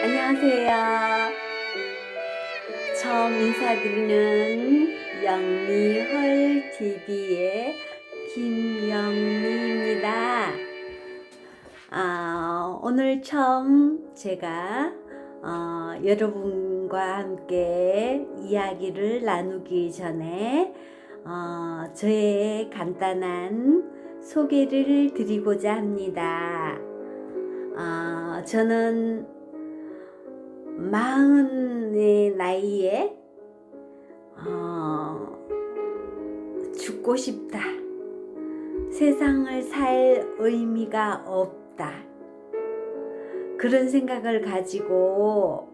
안녕하세요. 처음 인사드리는 영미헐 TV의 김영미입니다. 오늘 처음 제가 여러분과 함께 이야기를 나누기 전에 저의 간단한 소개를 드리고자 합니다. 저는 40의 나이에 죽고 싶다. 세상을 살 의미가 없다. 그런 생각을 가지고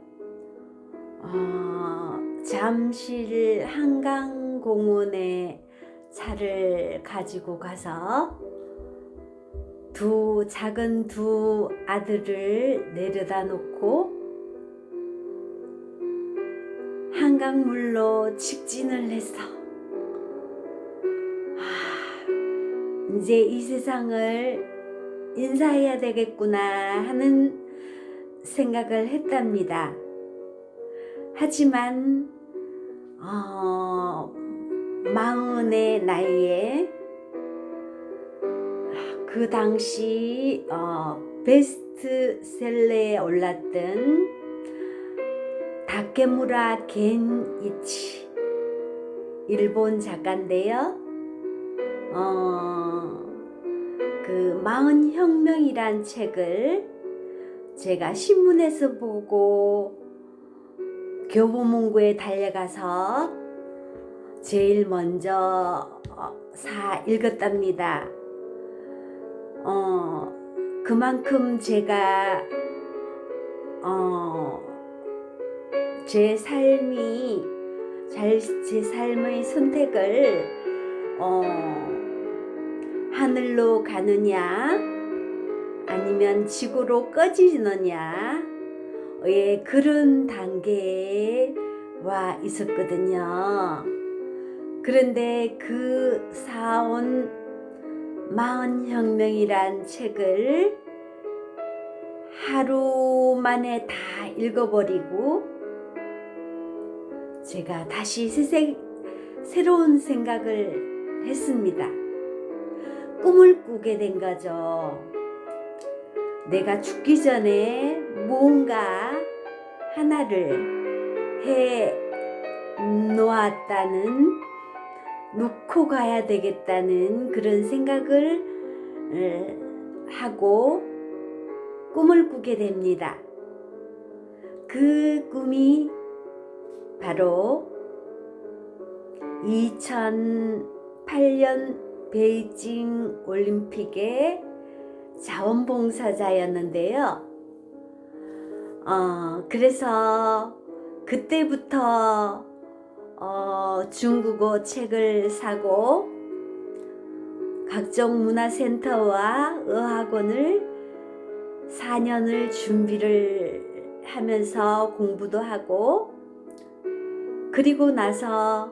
잠실 한강공원에 차를 가지고 가서 작은 두 아들을 내려다 놓고 한강물로 직진을 해서 이제 이 세상을 인사해야 되겠구나 하는 생각을 했답니다. 하지만 40의 나이에 그 당시 베스트셀러에 올랐던 다케무라 겐이치, 일본 작가인데요. 그 마흔혁명이란 책을 제가 신문에서 보고 교보문고에 달려가서 제일 먼저 읽었답니다. 그만큼 제가 제 삶의 선택을 하늘로 가느냐 아니면 지구로 꺼지느냐 그런 단계에 와 있었거든요. 그런데 그 사온 마흔혁명이란 책을 하루 만에 다 읽어버리고 제가 다시 새로운 생각을 했습니다. 꿈을 꾸게 된 거죠. 내가 죽기 전에 뭔가 하나를 해 놓고 가야 되겠다는 그런 생각을 하고 꿈을 꾸게 됩니다. 그 꿈이 바로 2008년 베이징 올림픽의 자원봉사자였는데요. 그래서 그때부터 중국어 책을 사고 각종 문화센터와 어학원을 4년을 준비를 하면서 공부도 하고, 그리고 나서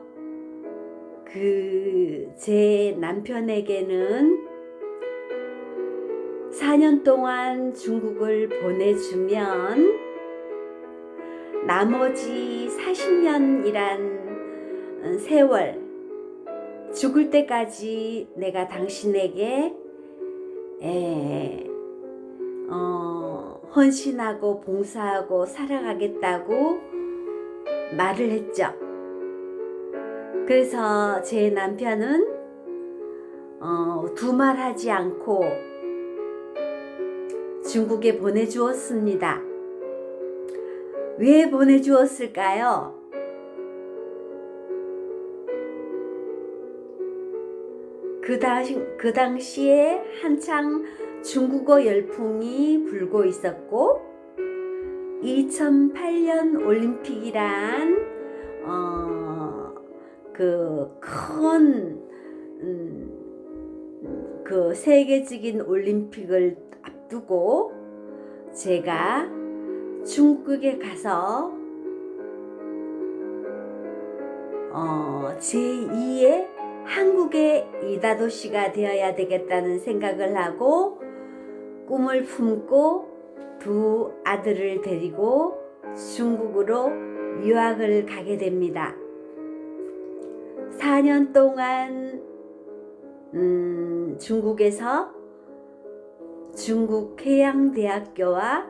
제 남편에게는 4년 동안 중국을 보내주면 나머지 40년이란 세월, 죽을 때까지 내가 당신에게 헌신하고 봉사하고 살아가겠다고 말을 했죠. 그래서 제 남편은 두말하지 않고 중국에 보내주었습니다. 왜 보내주었을까요? 그 당시에 한창 중국어 열풍이 불고 있었고 2008년 올림픽이란 그 세계적인 올림픽을 앞두고 제가 중국에 가서 제2의 한국의 이다도시가 되어야 되겠다는 생각을 하고 꿈을 품고 두 아들을 데리고 중국으로 유학을 가게 됩니다. 4년 동안 중국에서 중국 해양대학교와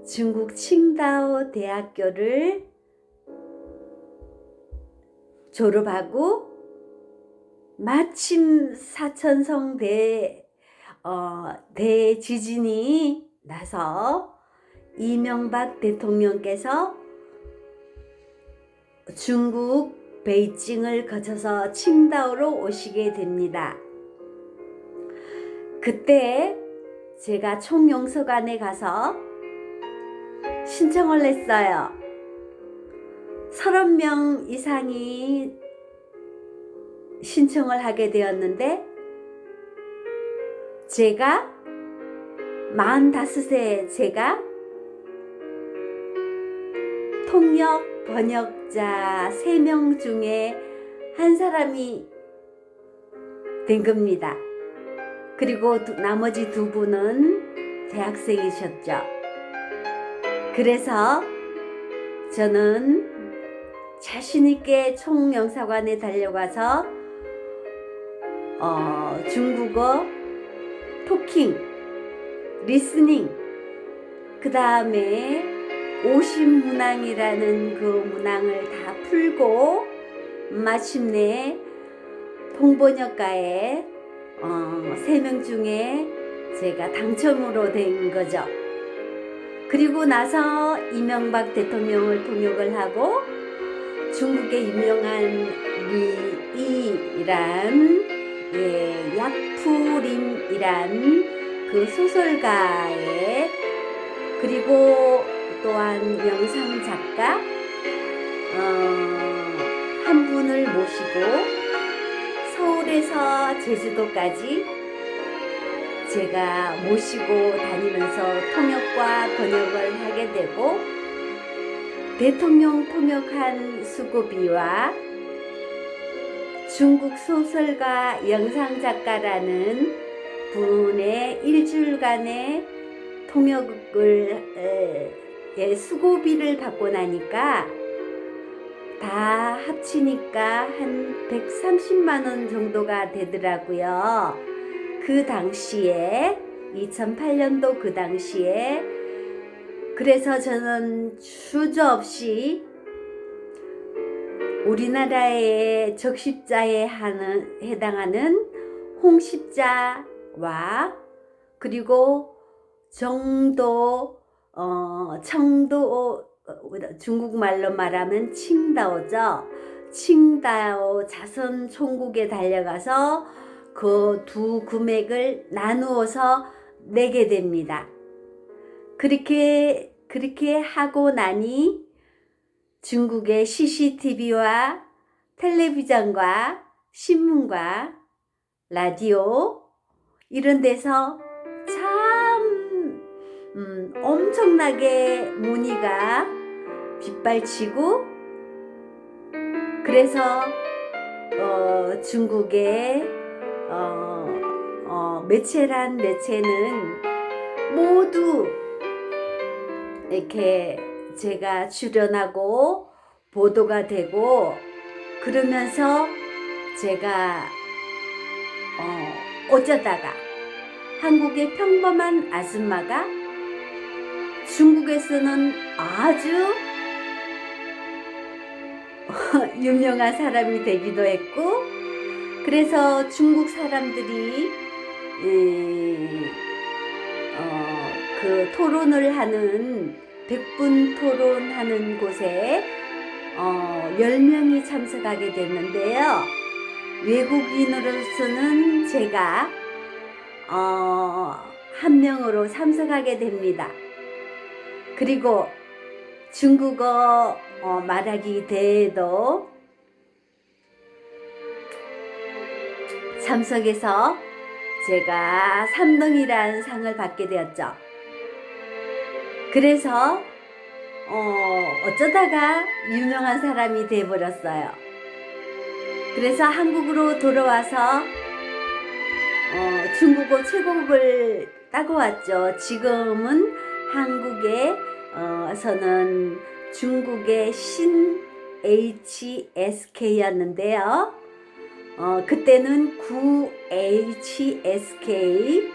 중국 칭다오 대학교를 졸업하고 마침 사천성 대지진이 나서 이명박 대통령께서 중국 베이징을 거쳐서 칭다오로 오시게 됩니다. 그때 제가 총영서관에 가서 신청을 했어요. 30명 이상이 신청을 하게 되었는데 제가 45세 제가 통역 번역자 3명 중에 한 사람이 된 겁니다. 그리고 나머지 2분은 대학생이셨죠. 그래서 저는 자신있게 총영사관에 달려가서 중국어 토킹, 리스닝, 그 다음에 오십문항이라는 그 문항을 다 풀고 마침내 통번역가에 3명 중에 제가 당첨으로 된 거죠. 그리고 나서 이명박 대통령을 통역을 하고 중국의 유명한 리이란 약푸림이란 그 소설가의 그리고 또한 영상작가 한 분을 모시고 서울에서 제주도까지 제가 모시고 다니면서 통역과 번역을 하게 되고 대통령 통역한 수고비와 중국 소설가 영상작가라는 분의 일주일간의 통역을 수고비를 받고 나니까 다 합치니까 한 130만 원 정도가 되더라고요. 그 당시에 2008년도 그 당시에 그래서 저는 주저없이 우리나라의 적십자에 해당하는 홍십자와 그리고 정도 청도 중국말로 말하면 칭다오죠. 칭다오 자선 총국에 달려가서 그 두 금액을 나누어서 내게 됩니다. 그렇게 하고 나니 중국의 CCTV와 텔레비전과 신문과 라디오 이런 데서 참 엄청나게 문의가 빗발치고 그래서 중국의 매체란 매체는 모두 이렇게 제가 출연하고 보도가 되고 그러면서 제가 어쩌다가 한국의 평범한 아줌마가 중국에서는 아주 유명한 사람이 되기도 했고 그래서 중국 사람들이 그 토론을 하는 100분 토론하는 곳에 10명이 참석하게 됐는데요. 외국인으로서는 제가 한 명으로 참석하게 됩니다. 그리고 중국어 말하기 대회도 참석해서 제가 3등이라는 상을 받게 되었죠. 그래서 어쩌다가 유명한 사람이 되어버렸어요. 그래서 한국으로 돌아와서 중국어 최고급을 따고 왔죠. 지금은 한국에서는 중국의 신 HSK였는데요. 그때는 구 HSK,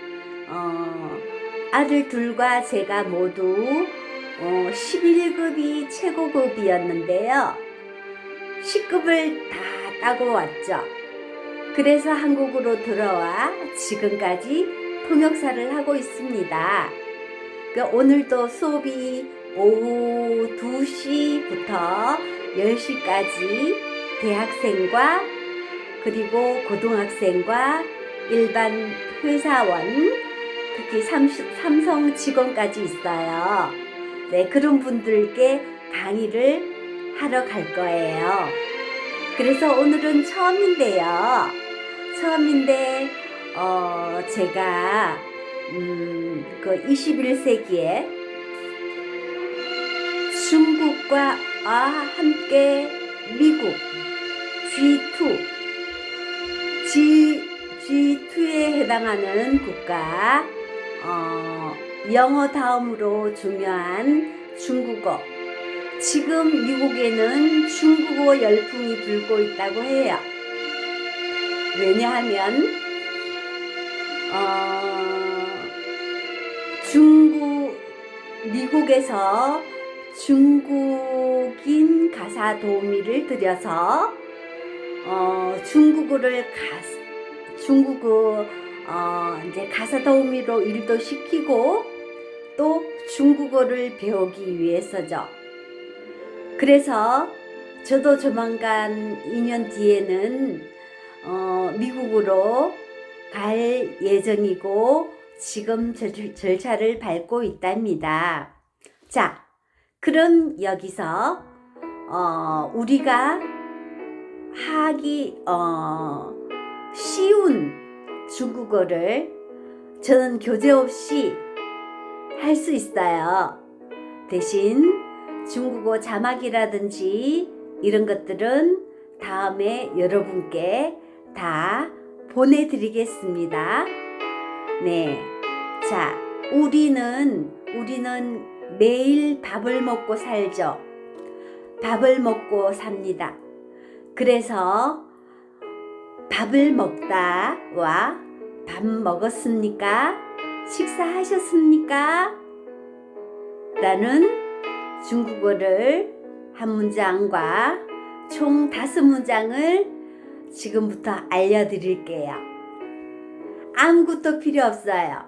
아들 둘과 제가 모두 11급이 최고급이었는데요. 10급을 다 따고 왔죠. 그래서 한국으로 들어와 지금까지 통역사를 하고 있습니다. 오늘도 수업이 오후 2시부터 10시까지 대학생과 그리고 고등학생과 일반 회사원, 특히 삼성 직원까지 있어요. 네, 그런 분들께 강의를 하러 갈 거예요. 그래서 오늘은 처음인데 제가 그 21세기에 중국과 함께 미국 G2에 해당하는 국가, 영어 다음으로 중요한 중국어. 지금 미국에는 중국어 열풍이 불고 있다고 해요. 왜냐하면 미국에서 중국인 가사 도우미를 들여서 중국어 이제 가사 도우미로 일도 시키고 또 중국어를 배우기 위해서죠. 그래서 저도 조만간 2년 뒤에는 미국으로 갈 예정이고 지금 절차를 밟고 있답니다. 자, 그럼 여기서 우리가 하기 쉬운 중국어를 저는 교재 없이 할 수 있어요. 대신 중국어 자막이라든지 이런 것들은 다음에 여러분께 다 보내드리겠습니다. 네, 자, 우리는 매일 밥을 먹고 살죠. 밥을 먹고 삽니다. 그래서 밥을 먹다와 밥 먹었습니까? 식사하셨습니까? 라는 중국어를 한 문장과 총 5문장을 지금부터 알려드릴게요. 아무것도 필요 없어요.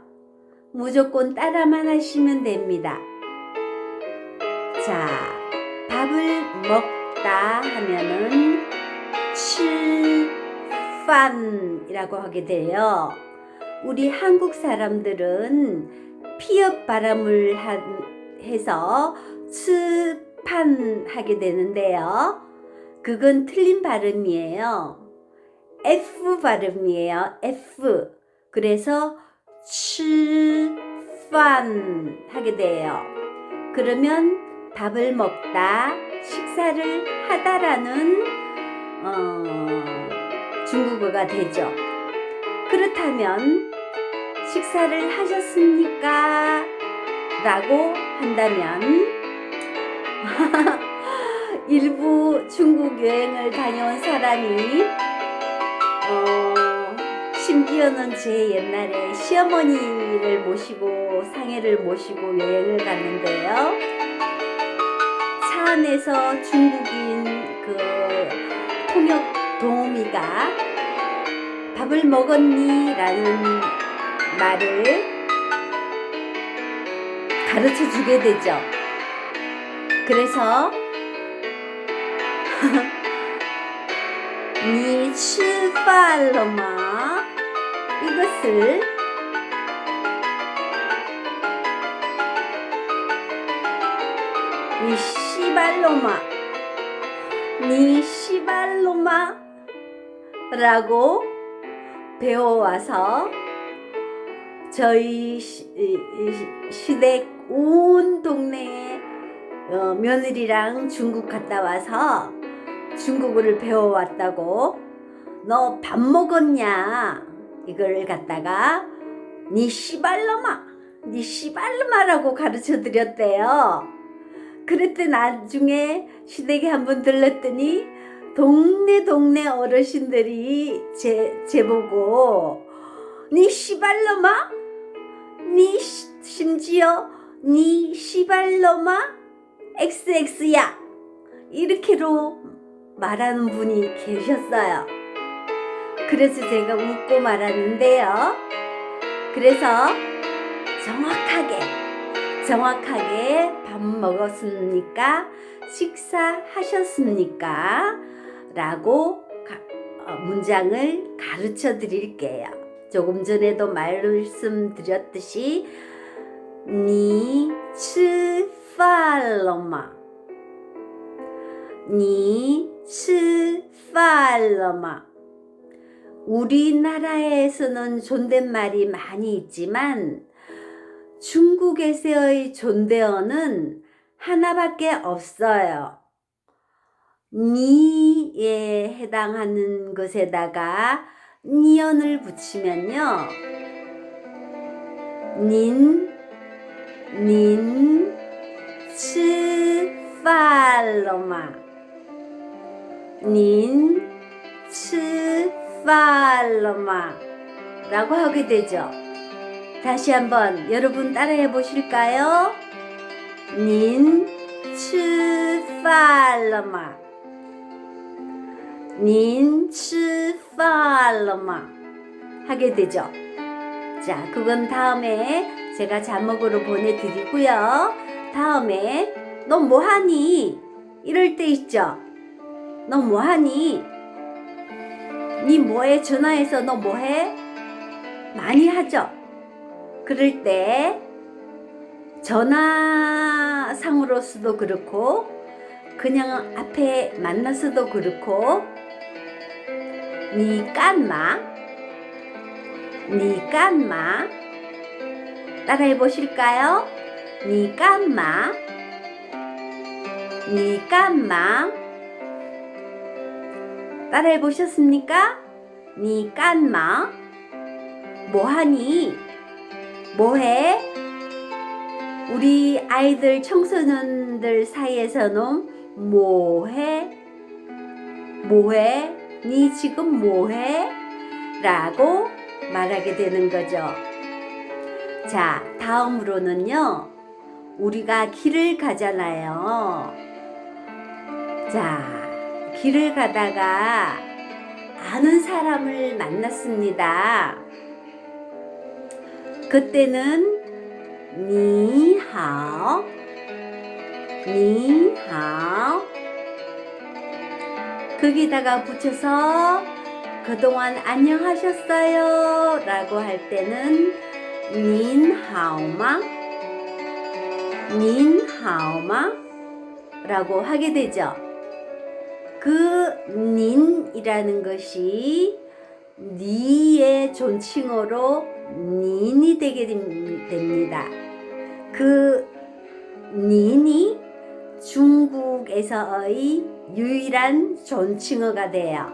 무조건 따라만 하시면 됩니다. 자, 밥을 먹다 하면은 吃饭이라고 하게 돼요. 우리 한국 사람들은 피읍 발음을 해서 吃饭 하게 되는데요. 그건 틀린 발음이에요. F 발음이에요. F. 그래서 吃饭 하게 돼요. 그러면 밥을 먹다, 식사를 하다라는 중국어가 되죠. 그렇다면 식사를 하셨습니까? 라고 한다면 일부 중국 여행을 다녀온 사람이 심지어는 제 옛날에 시어머니를 모시고 상해를 모시고 여행을 갔는데요. 차 안에서 중국인 그 통역 도우미가 밥을 먹었니? 라는 말을 가르쳐 주게 되죠. 그래서 你吃饭了吗? 이것을 이 씨발로마, 니 씨발로마 라고 배워와서 저희 시댁 온 동네에 며느리랑 중국 갔다 와서 중국어를 배워왔다고. 너 밥 먹었냐? 이걸 갖다가 니 씨발놈아 니 씨발로마라고 가르쳐 드렸대요. 그랬더니 나중에 시댁에 한번 들렀더니 동네 어르신들이 제보고 니 씨발로마? 심지어 니 씨발로마? XX야 이렇게로 말하는 분이 계셨어요. 그래서 제가 웃고 말았는데요. 그래서 정확하게 밥 먹었습니까? 식사하셨습니까? 라고 문장을 가르쳐 드릴게요. 조금 전에도 말씀드렸듯이 니吃饭了吗? 니吃饭了吗? 우리나라에서는 존댓말이 많이 있지만 중국에서의 존대어는 하나밖에 없어요. 니에 해당하는 것에다가 니언을 붙이면요. 닌, 吃饭了吗? 닌, 吃饭了吗? 라고 하게 되죠. 다시 한번 여러분 따라해 보실까요? 닌, 吃饭了吗? 닌, 吃饭了吗? 하게 되죠. 자, 그건 다음에 제가 자막으로 보내드리고요. 다음에 너 뭐하니? 이럴 때 있죠. 너 뭐하니? 니 뭐해? 전화해서 너 뭐해? 많이 하죠. 그럴 때 전화상으로서도 그렇고 그냥 앞에 만나서도 그렇고 니 깐마 따라해 보실까요? 니 깐마 따라해 보셨습니까? 니 깐마 뭐하니? 뭐해? 우리 아이들 청소년들 사이에서는 뭐해? 니 지금 뭐해? 라고 말하게 되는 거죠. 자, 다음으로는요. 우리가 길을 가잖아요. 자, 길을 가다가 아는 사람을 만났습니다. 그때는 니하오 거기다가 붙여서 그동안 안녕하셨어요 라고 할 때는 닌하오마 라고 하게 되죠. 그 닌이라는 것이 니의 존칭어로 닌이 되게 됩니다. 그 닌이 중국에서의 유일한 존칭어가 돼요.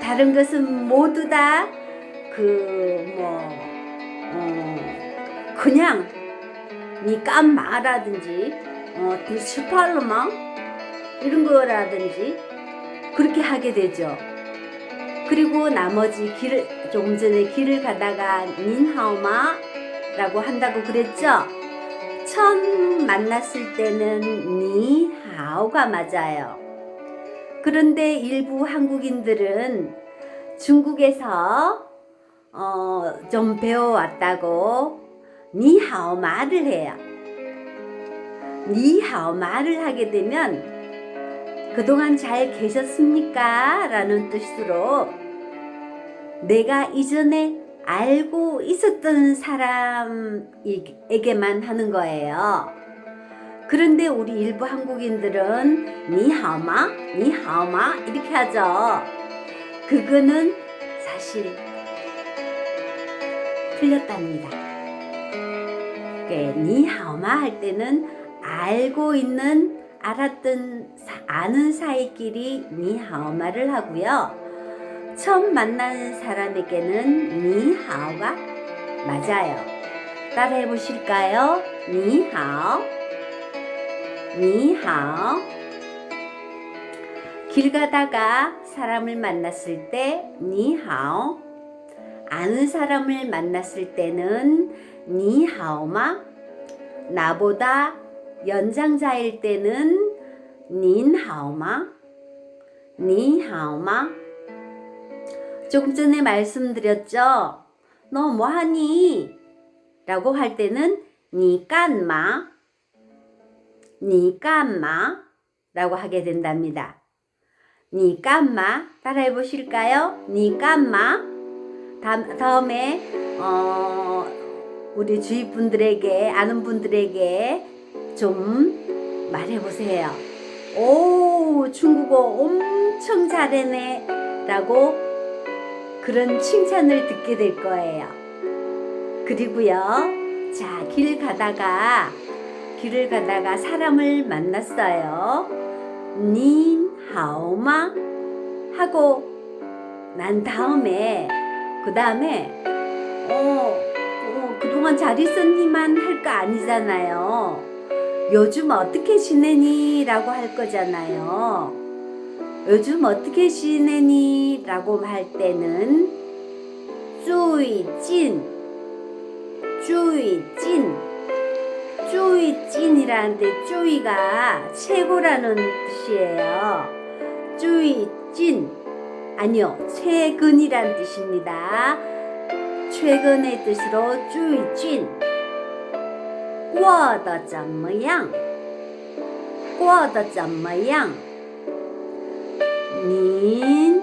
다른 것은 모두 다 그냥 니 깐마라든지 니 스팔로마 이런 거라든지 그렇게 하게 되죠. 그리고 나머지 조금 전에 길을 가다가 닌하오마 라고 한다고 그랬죠. 처음 만났을 때는 니하오가 맞아요. 그런데 일부 한국인들은 중국에서 좀 배워왔다고 니하오 말을 해요. 니하오 말을 하게 되면 그동안 잘 계셨습니까? 라는 뜻으로 내가 이전에 알고 있었던 사람에게만 하는 거예요. 그런데 우리 일부 한국인들은 니하오마 이렇게 하죠. 그거는 사실 틀렸답니다. 니하오마 할 때는 아는 사이끼리 니하오마를 하고요. 처음 만난 사람에게는 니하오가 맞아요. 따라해 보실까요? 니하오. 니하오. 길 가다가 사람을 만났을 때 니하오. 아는 사람을 만났을 때는 니하오마. 나보다 연장자일 때는 닌하오마. 니하오마. 조금 전에 말씀드렸죠? 너 뭐하니? 라고 할 때는 니깐마. 니깐마 라고 하게 된답니다. 니깐마 따라해 보실까요? 니깐마. 다음에 우리 주위 분들에게, 아는 분들에게 좀 말해 보세요. 오, 중국어 엄청 잘하네 라고 그런 칭찬을 듣게 될 거예요. 그리고요, 자, 길을 가다가 사람을 만났어요. 닌 하오마 하고 난 다음에 그 다음에 그동안 잘 있었니만 할 거 아니잖아요. 요즘 어떻게 지내니? 라고 할 거잖아요. 요즘 어떻게 지내니? 라고 할 때는 쭈이찐. 쭈이찐이라는데 쭈이가 최고라는 뜻이에요. 쭈이찐. 아니요, 최근이란 뜻입니다. 최근의 뜻으로 쭈이찐. 过得怎么样? 过得怎么样? 您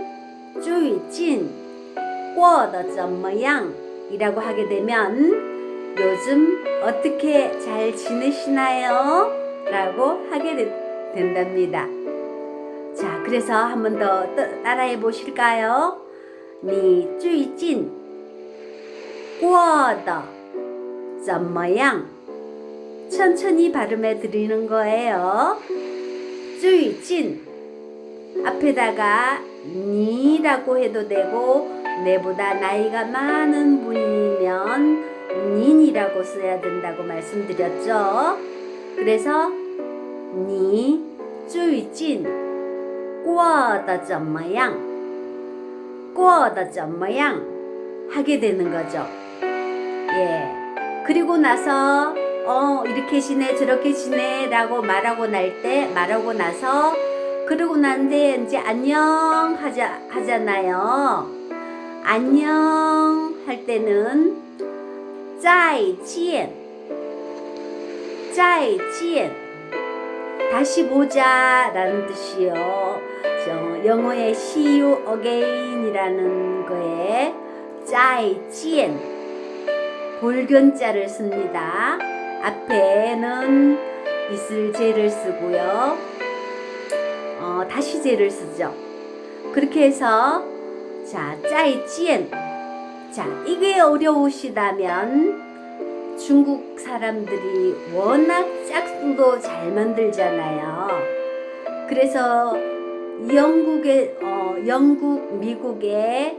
最近过得怎么样? 이라고 하게 되면 요즘 어떻게 잘 지내시나요? 라고 하게 된답니다. 자, 그래서 한 번 더 따라해 보실까요? 你最近过得怎么样? 천천히 발음해 드리는 거예요. 最近 앞에다가 니라고 해도 되고 내보다 나이가 많은 분이면 닌이라고 써야 된다고 말씀드렸죠. 그래서 니最近过得怎么样过得怎么样 하게 되는 거죠. 예. 그리고 나서 이렇게 지내 저렇게 지내 라고 말하고 나서 그러고 난 뒤에 이제 안녕 하잖아요. 안녕 할 때는 再见 다시 보자 라는 뜻이요. 영어의 see you again 이라는 거에 再见 볼견자를 씁니다. 앞에는 있을 제를 쓰고요. 다시 제를 쓰죠. 그렇게 해서 자, 再见. 자, 이게 어려우시다면 중국 사람들이 워낙 짝꿍도 잘 만들잖아요. 그래서 영국, 미국에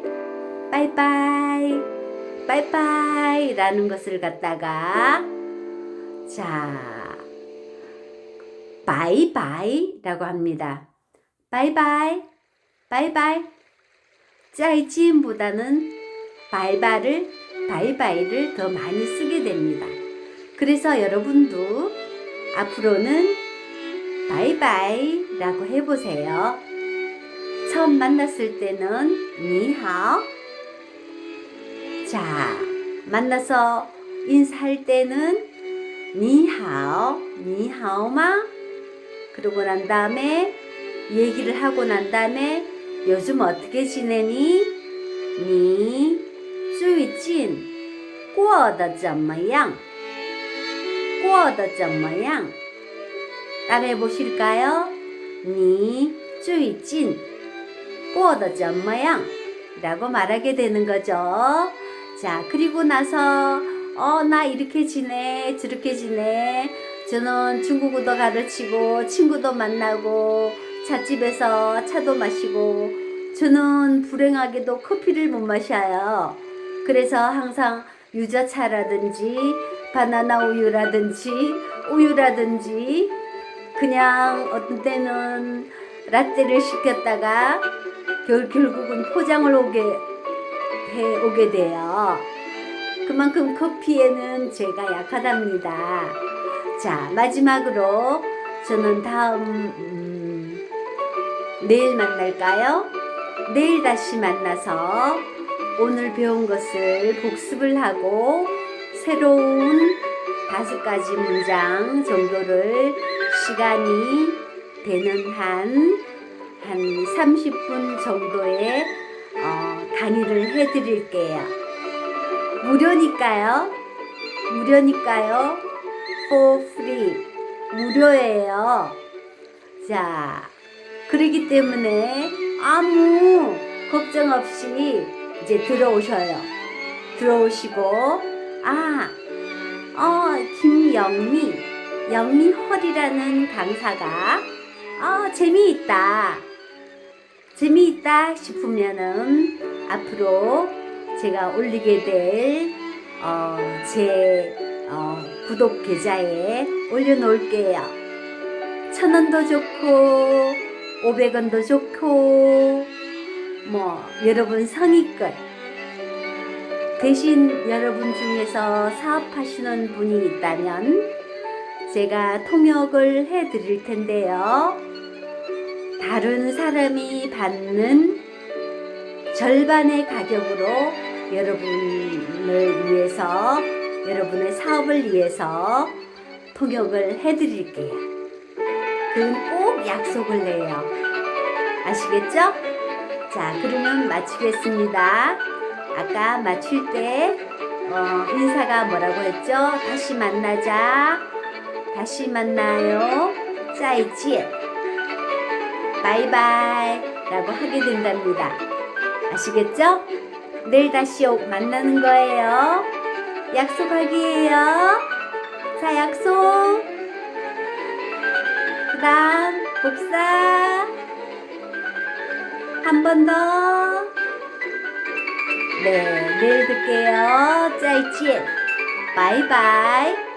빠이빠이 라는 것을 갖다가 자, 바이바이 라고 합니다. 바이바이 再见보다는 바이바이를 더 많이 쓰게 됩니다. 그래서 여러분도 앞으로는 바이바이 라고 해보세요. 처음 만났을 때는 니하오. 자, 만나서 인사할 때는 니하오마. 그러고 난 다음에 얘기를 하고 난 다음에 요즘 어떻게 지내니? 니最近过得怎么样? 따라해 보실까요? 니最近过得怎么样? 라고 말하게 되는 거죠. 자, 그리고 나서 나 이렇게 지내 저렇게 지내. 저는 중국어도 가르치고 친구도 만나고 찻집에서 차도 마시고 저는 불행하게도 커피를 못 마셔요. 그래서 항상 유자차라든지 바나나 우유라든지 그냥 어떤 때는 라떼를 시켰다가 결국은 포장을 오게 돼요. 그만큼 커피에는 제가 약하답니다. 자, 마지막으로 저는 내일 만날까요? 내일 다시 만나서 오늘 배운 것을 복습을 하고 새로운 5가지 문장 정도를 시간이 되는 한 30분 정도의 강의를 해드릴게요. 무료니까요. For free. 무료예요. 자, 그러기 때문에 아무 걱정 없이 이제 들어오시고, 영미 헐이라는 강사가 재미있다 싶으면은 앞으로 제가 올리게 될 제 구독 계좌에 올려놓을게요. 1,000원도 좋고 500원도 좋고 여러분 성의껏 대신 여러분 중에서 사업하시는 분이 있다면 제가 통역을 해드릴 텐데요. 다른 사람이 받는 절반의 가격으로 여러분을 위해서, 여러분의 사업을 위해서 통역을 해드릴게요. 그건 꼭 약속을 해요. 아시겠죠? 자, 그러면 마치겠습니다. 아까 마칠 때 인사가 뭐라고 했죠? 다시 만나자. 다시 만나요. 再见. 바이바이 라고 하게 된답니다. 아시겠죠? 내일 다시 만나는 거예요. 약속하기예요. 자, 약속. 그 다음 복사. 한 번 더. 네, 내일 뵐게요. 再见. 바이바이.